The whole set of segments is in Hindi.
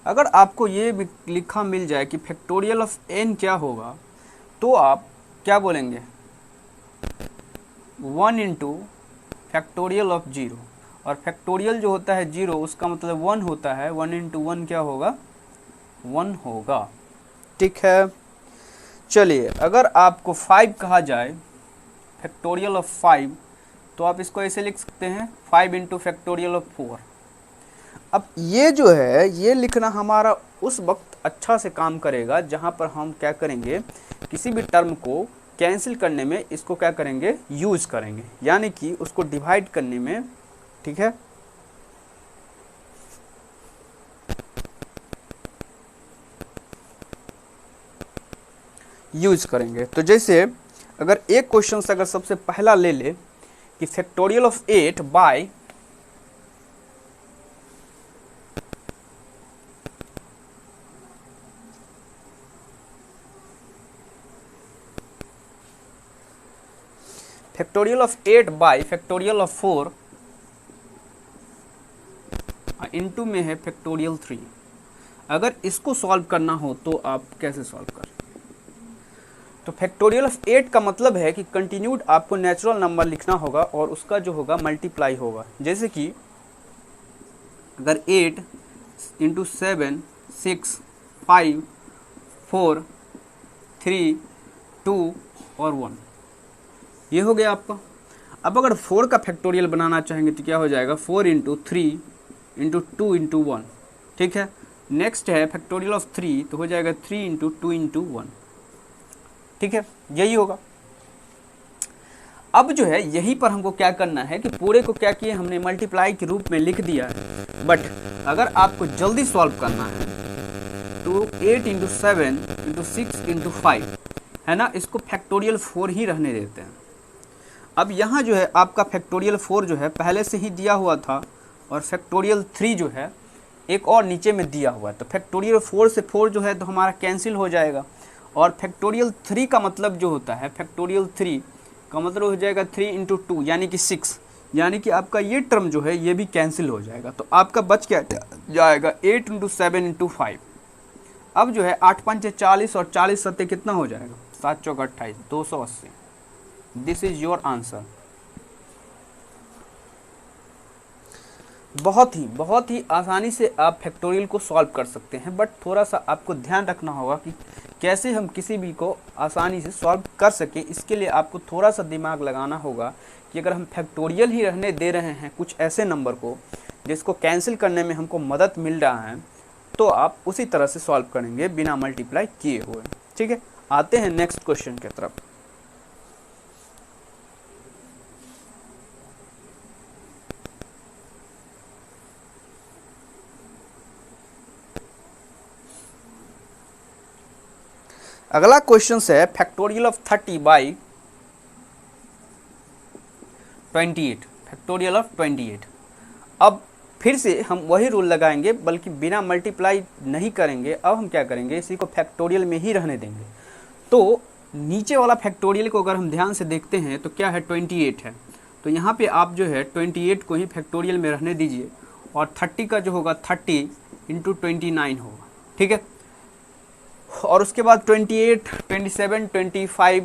अगर आपको ये भी लिखा मिल जाए कि फैक्टोरियल ऑफ n क्या होगा, तो आप क्या बोलेंगे, 1 इंटू फैक्टोरियल ऑफ 0, और फैक्टोरियल जो होता है 0 उसका मतलब 1 होता है, 1 इंटू 1 क्या होगा, 1 होगा। ठीक है, चलिए अगर आपको 5 कहा जाए, फैक्टोरियल ऑफ 5, तो आप इसको ऐसे लिख सकते हैं 5 इंटू फैक्टोरियल ऑफ 4। अब ये जो है ये लिखना हमारा उस वक्त अच्छा से काम करेगा जहाँ पर हम क्या करेंगे, किसी भी टर्म को कैंसिल करने में इसको क्या करेंगे, यूज करेंगे, यानी कि उसको डिवाइड करने में, ठीक है, यूज करेंगे। तो जैसे अगर एक क्वेश्चन से अगर सबसे पहला ले ले कि factorial of 8 bye factorial of 8 bye factorial of 4 into में है फैक्टोरियल 3। अगर इसको सॉल्व करना हो तो आप कैसे सॉल्व करें, तो फैक्टोरियल ऑफ 8 का मतलब है कि कंटिन्यूड आपको नेचुरल नंबर लिखना होगा और उसका जो होगा मल्टीप्लाई होगा। जैसे कि अगर 8 इंटू 7 6 5 4 3 2 और 1, ये हो गया आपका। अब अगर 4 का फैक्टोरियल बनाना चाहेंगे तो क्या हो जाएगा, 4 इंटू 3 इंटू 2 इंटू 1। ठीक है, नेक्स्ट है फैक्टोरियल ऑफ 3, तो हो जाएगा 3 इंटू 2 इंटू 1। ठीक है, यही होगा। अब जो है यहीं पर हमको क्या करना है कि पूरे को क्या किए हमने मल्टीप्लाई के रूप में लिख दिया है, बट अगर आपको जल्दी सॉल्व करना है तो 8 इंटू 7 इंटू 6 इंटू 5 है ना, इसको फैक्टोरियल 4 ही रहने देते हैं। अब यहाँ जो है आपका फैक्टोरियल 4 जो है पहले से ही दिया हुआ था और फैक्टोरियल 3 जो है एक और नीचे में दिया हुआ है, तो फैक्टोरियल 4 से 4 जो है तो हमारा कैंसिल हो जाएगा। और फैक्टोरियल 3 का मतलब जो होता है, फैक्टोरियल 3 का मतलब हो जाएगा 3 इंटू 2 यानी कि 6, यानी कि आपका ये टर्म जो है ये भी कैंसिल हो जाएगा। तो आपका बच क्या जाएगा, 8 इंटू 7 इंटू 5। अब जो है 8 5 40 और 40 सत्ते कितना हो जाएगा, 7 चौक 28, 280। This is your answer. बहुत ही आसानी से आप फैक्टोरियल को सॉल्व कर सकते हैं, बट थोड़ा सा आपको ध्यान रखना होगा कि कैसे हम किसी भी को आसानी से सॉल्व कर सके। इसके लिए आपको थोड़ा सा दिमाग लगाना होगा कि अगर हम फैक्टोरियल ही रहने दे रहे हैं कुछ ऐसे नंबर को जिसको कैंसिल करने में हमको मदद मिल रहा है, तो आप उसी तरह से सॉल्व करेंगे बिना मल्टीप्लाई किए हुए। ठीक है, आते हैं नेक्स्ट क्वेश्चन की तरफ। अगला क्वेश्चन है factorial of 30 by 28, factorial of 28। अब फिर से हम वही रूल लगाएंगे, बल्कि बिना मल्टीप्लाई नहीं करेंगे। अब हम क्या करेंगे, इसी को फैक्टोरियल में ही रहने देंगे। तो नीचे वाला फैक्टोरियल को अगर हम ध्यान से देखते हैं तो क्या है, 28 है, तो यहाँ पे आप जो है 28 को ही फैक्टोरियल में रहने दीजिए और 30 का जो होगा 30 इंटू 29 होगा। ठीक है, और उसके बाद 28 27 25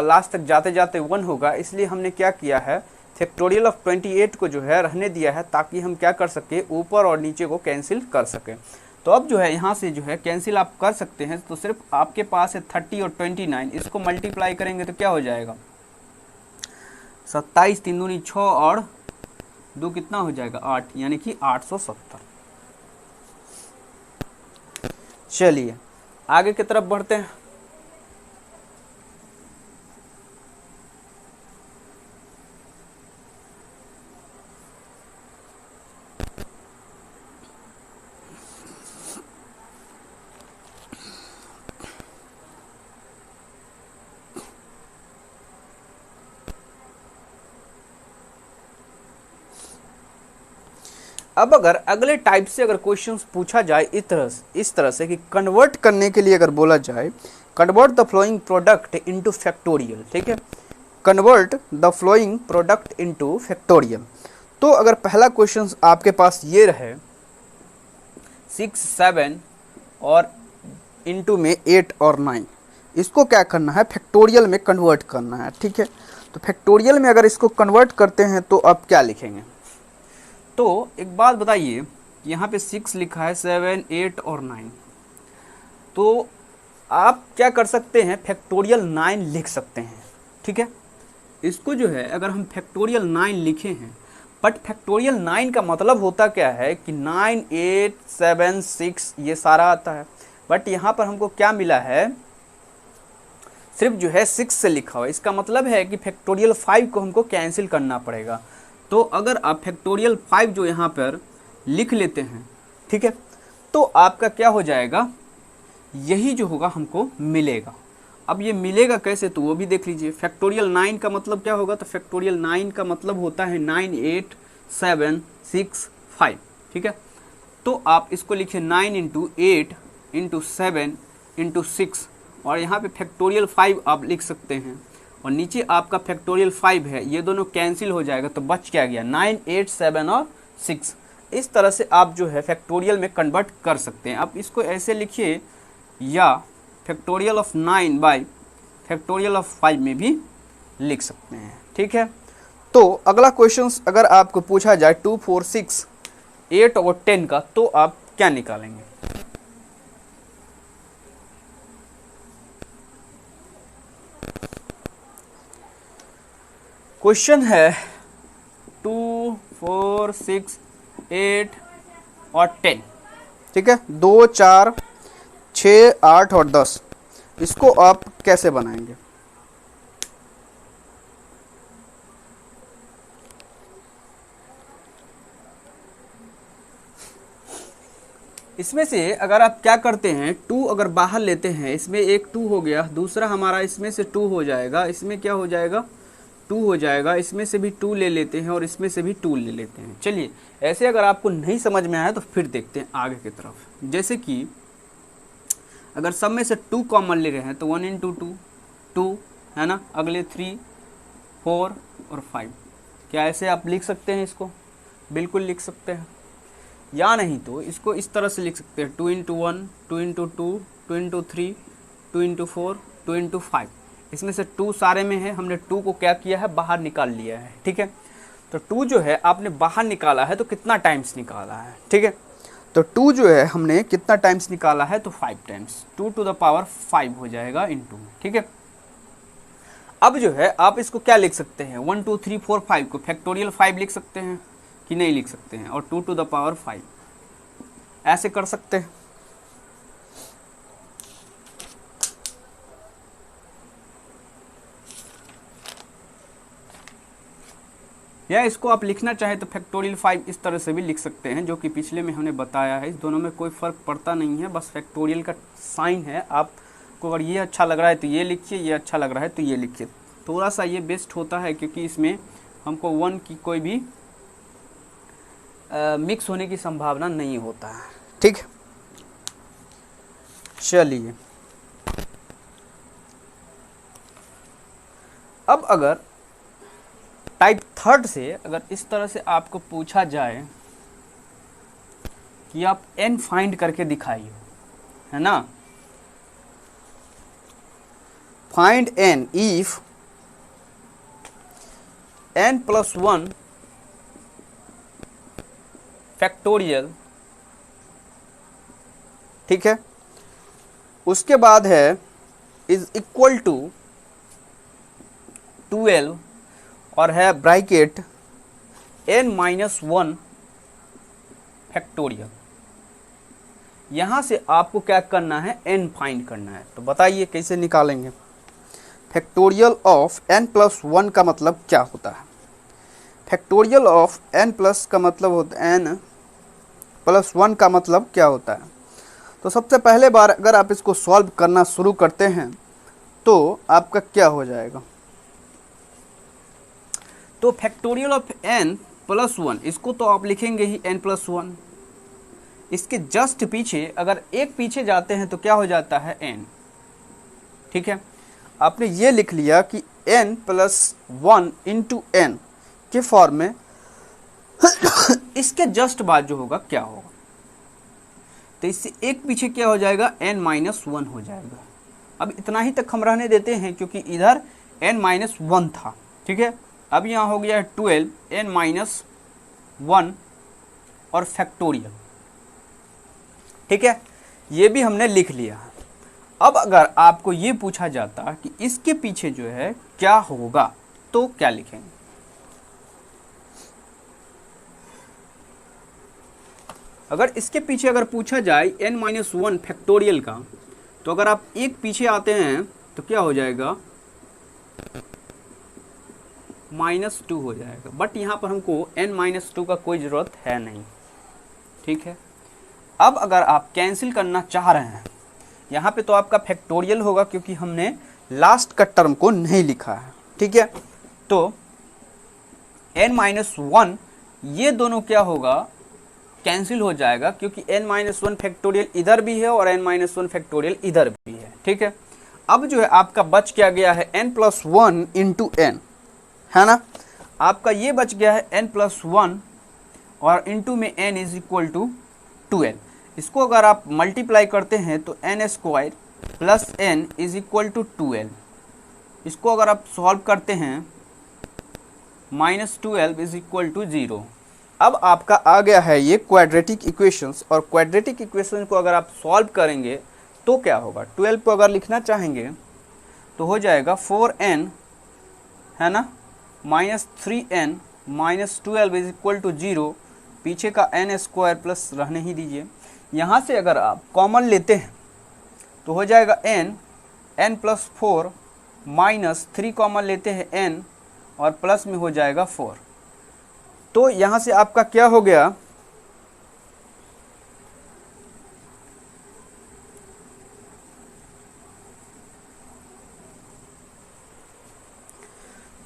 लास्ट तक जाते जाते 1 होगा। इसलिए हमने क्या किया है, फैक्टोरियल ऑफ 28 को जो है रहने दिया है ताकि हम क्या कर सके, ऊपर और नीचे को कैंसिल कर सकें। तो अब जो है यहाँ से जो है कैंसिल आप कर सकते हैं। तो सिर्फ आपके पास है 30 और 29, इसको मल्टीप्लाई करेंगे तो क्या हो जाएगा, 27 3 दूनी 6 और 2 कितना हो जाएगा 8, यानी कि 870। चलिए आगे की तरफ बढ़ते हैं। अब अगर अगले टाइप से अगर क्वेश्चंस पूछा जाए इस तरह से कि कन्वर्ट करने के लिए अगर बोला जाए, convert the flowing product into factorial. ठीक है, convert the flowing product into factorial. तो अगर पहला क्वेश्चन आपके पास ये रहे, 6, 7 और इंटू में 8 और 9, इसको क्या करना है, फैक्टोरियल में कन्वर्ट करना है। ठीक है, तो फैक्टोरियल में अगर इसको कन्वर्ट करते हैं तो आप क्या लिखेंगे। तो एक बात बताइए, यहाँ पे 6 लिखा है, 7, 8 और 9, तो आप क्या कर सकते हैं, फैक्टोरियल 9 लिख सकते हैं। ठीक है, इसको जो है अगर हम फैक्टोरियल 9 लिखे हैं, बट फैक्टोरियल 9 का मतलब होता क्या है कि 9, 8, 7, 6 ये सारा आता है, बट यहाँ पर हमको क्या मिला है, सिर्फ जो है 6 से लिखा हुआ। इसका मतलब है कि फैक्टोरियल 5 को हमको कैंसिल करना पड़ेगा। तो अगर आप फैक्टोरियल 5 जो यहाँ पर लिख लेते हैं, ठीक है, तो आपका क्या हो जाएगा, यही जो होगा हमको मिलेगा। अब ये मिलेगा कैसे, तो वो भी देख लीजिए। फैक्टोरियल 9 का मतलब क्या होगा, तो फैक्टोरियल 9 का मतलब होता है 9, 8, 7, 6, 5। ठीक है, तो आप इसको लिखिए 9 इंटू 8 इंटू 7 इंटू 6, और यहाँ पे फैक्टोरियल 5 आप लिख सकते हैं, और नीचे आपका फैक्टोरियल 5 है, ये दोनों कैंसिल हो जाएगा, तो बच क्या गया, 9, 8, 7 और 6। इस तरह से आप जो है फैक्टोरियल में कन्वर्ट कर सकते हैं। आप इसको ऐसे लिखिए, या factorial of 9 by factorial of 5 में भी लिख सकते हैं। ठीक है, तो अगला क्वेश्चन अगर आपको पूछा जाए 2, 4, 6, 8 और 10 का, तो आप क्या निकालेंगे। क्वेश्चन है 2, 4, 6, 8 और 10। ठीक है, 2, 4, 6, 8 और 10, इसको आप कैसे बनाएंगे। इसमें से अगर आप क्या करते हैं, 2 अगर बाहर लेते हैं, इसमें एक 2 हो गया, दूसरा हमारा इसमें से 2 हो जाएगा, इसमें क्या हो जाएगा, 2 हो जाएगा, इसमें से भी 2 ले लेते हैं और इसमें से भी 2 ले लेते हैं। चलिए, ऐसे अगर आपको नहीं समझ में आया तो फिर देखते हैं आगे की तरफ। जैसे कि अगर सब में से 2 कॉमन ले रहे हैं तो 1 इंटू 2 2 है ना, अगले 3, 4 और 5, क्या ऐसे आप लिख सकते हैं, इसको बिल्कुल लिख सकते हैं। या नहीं तो इसको इस तरह से लिख सकते हैं, 2 into 1, 2 into 2, 2 into 3, 2 into 4, 2 into 5। इसमें से 2 सारे में है, हमने 2 को क्या किया है, बाहर निकाल लिया है। ठीक है, तो 2 जो है आपने बाहर निकाला है, तो कितना टाइम्स निकाला है। ठीक है, तो 2 जो है हमने कितना टाइम्स निकाला है, तो 5 टाइम्स, 2 टू द पावर 5 हो जाएगा इंटू। ठीक है, अब जो है आप इसको क्या लिख सकते हैं, 1, 2, 3, 4, 5 को फैक्टोरियल 5 लिख सकते हैं कि नहीं लिख सकते हैं, और 2 टू द पावर 5 ऐसे कर सकते हैं। या इसको आप लिखना चाहे तो फैक्टोरियल 5 इस तरह से भी लिख सकते हैं, जो कि पिछले में हमने बताया है। इस दोनों में कोई फ़र्क पड़ता नहीं है, बस फैक्टोरियल का साइन है। आपको अगर ये अच्छा लग रहा है तो ये लिखिए, ये अच्छा लग रहा है तो ये लिखिए। थोड़ा सा ये बेस्ट होता है, क्योंकि इसमें हमको 1 की कोई भी मिक्स होने की संभावना नहीं होता है। ठीक है, चलिए अब अगर टाइप 3 से अगर इस तरह से आपको पूछा जाए कि आप n फाइंड करके दिखाइए, है ना, find n if n plus 1 factorial. ठीक है, उसके बाद है इज इक्वल टू 12 और है ब्रैकेट n माइनस 1 फैक्टोरियल। यहाँ से आपको क्या करना है, n फाइंड करना है। तो बताइए कैसे निकालेंगे। फैक्टोरियल ऑफ n प्लस 1 का मतलब क्या होता है, फैक्टोरियल ऑफ n प्लस का मतलब होता है n प्लस 1 का मतलब क्या होता है। तो सबसे पहले बार अगर आप इसको सॉल्व करना शुरू करते हैं तो आपका क्या हो जाएगा, तो फैक्टोरियल ऑफ n प्लस 1, इसको तो आप लिखेंगे ही n प्लस 1। इसके जस्ट पीछे अगर एक पीछे जाते हैं तो क्या हो जाता है n। ठीक है, आपने ये लिख लिया कि n प्लस 1 इंटू n के फॉर्म में इसके जस्ट बाद जो होगा क्या होगा, तो इससे एक पीछे क्या हो जाएगा, n-1 हो जाएगा। अब इतना ही तक हम रहने देते हैं क्योंकि इधर n-1 था, ठीक है। अब यहाँ हो गया है 12 n-1 और फैक्टोरियल, ठीक है, ये भी हमने लिख लिया। अब अगर आपको ये पूछा जाता कि इसके पीछे जो है क्या होगा तो क्या लिखेंगे? अगर इसके पीछे अगर पूछा जाए n-1 फैक्टोरियल का, तो अगर आप एक पीछे आते हैं तो क्या हो जाएगा, -2 हो जाएगा। बट यहाँ पर हमको n-2 का कोई ज़रूरत है नहीं, ठीक है। अब अगर आप कैंसिल करना चाह रहे हैं, यहाँ पे तो आपका फैक्टोरियल होगा क्योंकि हमने लास्ट का टर्म को नहीं लिखा है, ठीक है। तो n-1 ये दोनों क्या होगा, कैंसिल हो जाएगा क्योंकि n-1 फैक्टोरियल इधर भी है और n-1 फैक्टोरियल इधर भी है, ठीक है। अब जो है आपका बच क्या गया है n+1 इंटू n, है ना। आपका ये बच गया है n+1 और इंटू में n इज इक्वल टू 12। इसको अगर आप मल्टीप्लाई करते हैं तो n² plus n is equal to 12। इसको अगर आप सॉल्व करते हैं -12 इज इक्वल टू 0। अब आपका आ गया है ये क्वाड्रेटिक इक्वेशंस, और क्वाड्रेटिक इक्वेशन को अगर आप सॉल्व करेंगे तो क्या होगा, 12 को अगर लिखना चाहेंगे तो हो जाएगा 4n, है ना, -3n -12 इज इक्वल टू 0। पीछे का n² प्लस रहने ही दीजिए। यहाँ से अगर आप कॉमन लेते हैं तो हो जाएगा n+4 -3 कॉमन लेते हैं n और प्लस में हो जाएगा 4। तो यहाँ से आपका क्या हो गया,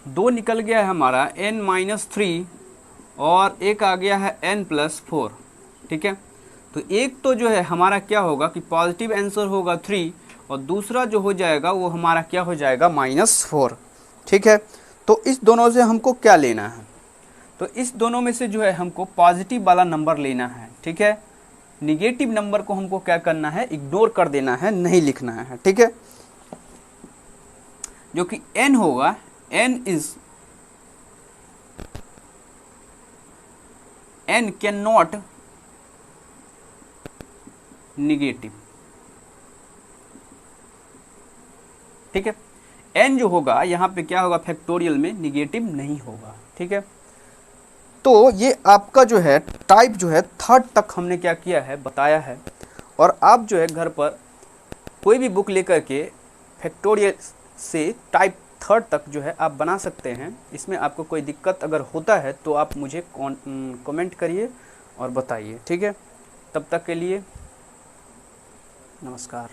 दो निकल गया है हमारा n-3 और एक आ गया है n+4, ठीक है। तो एक तो जो है हमारा क्या होगा कि पॉजिटिव आंसर होगा 3 और दूसरा जो हो जाएगा वो हमारा क्या हो जाएगा -4, ठीक है। तो इस दोनों से हमको क्या लेना है, तो इस दोनों में से जो है हमको पॉजिटिव वाला नंबर लेना है, ठीक है। निगेटिव नंबर को हमको क्या करना है, इग्नोर कर देना है, नहीं लिखना है, ठीक है। जो कि n होगा, n कैन नॉट निगेटिव, ठीक है। n जो होगा यहाँ पे क्या होगा, फैक्टोरियल में निगेटिव नहीं होगा, ठीक है। तो ये आपका जो है टाइप जो है 3rd तक हमने क्या किया है, बताया है। और आप जो है घर पर कोई भी बुक लेकर के फैक्टोरियल से टाइप 3rd तक जो है आप बना सकते हैं। इसमें आपको कोई दिक्कत अगर होता है तो आप मुझे कमेंट करिए और बताइए, ठीक है। तब तक के लिए नमस्कार।